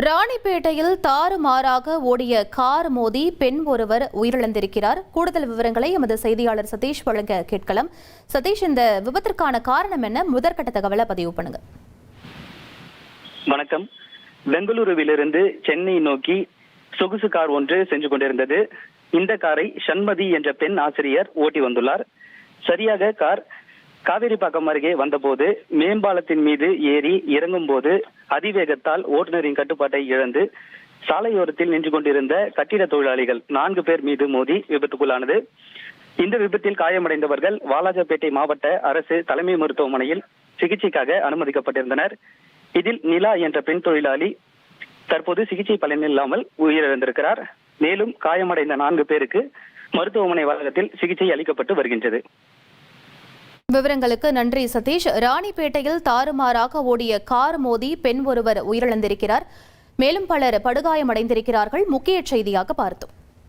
ராணிப்பேட்டையில் தாறுமாறாக ஓடிய கார் மோதி பெண் ஒருவர் உயிரிழந்திருக்கிறார். கூடுதல் விவரங்களை எமது செய்தியாளர் சதீஷ் வழங்க கேட்கலாம். சதீஷ், இந்த விபத்திற்கான காரணம் என்ன? முதற்கட்ட தகவலை பதிவு பண்ணுங்க. வணக்கம். பெங்களூருவிலிருந்து சென்னை நோக்கி சொகுசு கார் ஒன்று சென்று கொண்டிருந்தது. இந்த காரை சண்மதி என்ற பெண் ஆசிரியர் ஓட்டி வந்துள்ளார். சரியாக கார் காவேரிப்பாக்கம் அருகே வந்தபோது மேம்பாலத்தின் மீது ஏறி இறங்கும் போது அதிவேகத்தால் ஓட்டுநரின் கட்டுப்பாட்டை இழந்து சாலையோரத்தில் நின்று கொண்டிருந்த கட்டிட தொழிலாளிகள் 4 பேர் மீது மோதி விபத்துக்குள்ளானது. இந்த விபத்தில் காயமடைந்தவர்கள் வாலாஜாபேட்டை மாவட்ட அரசு தலைமை மருத்துவமனையில் சிகிச்சைக்காக அனுமதிக்கப்பட்டிருந்தனர். இதில் நிலா என்ற பெண் தொழிலாளி தற்போது சிகிச்சை பலனில்லாமல் உயிரிழந்திருக்கிறார். மேலும் காயமடைந்த 4 பேருக்கு மருத்துவமனை வளாகத்தில் சிகிச்சை அளிக்கப்பட்டு வருகின்றது. விவரங்களுக்கு நன்றி சதீஷ். ராணிப்பேட்டையில் தாறுமாறாக ஓடிய கார் மோதி பெண் ஒருவர் உயிரிழந்திருக்கிறார். மேலும் பலர் படுகாயமடைந்திருக்கிறார்கள். முக்கிய செய்தியாக பார்த்தோம்.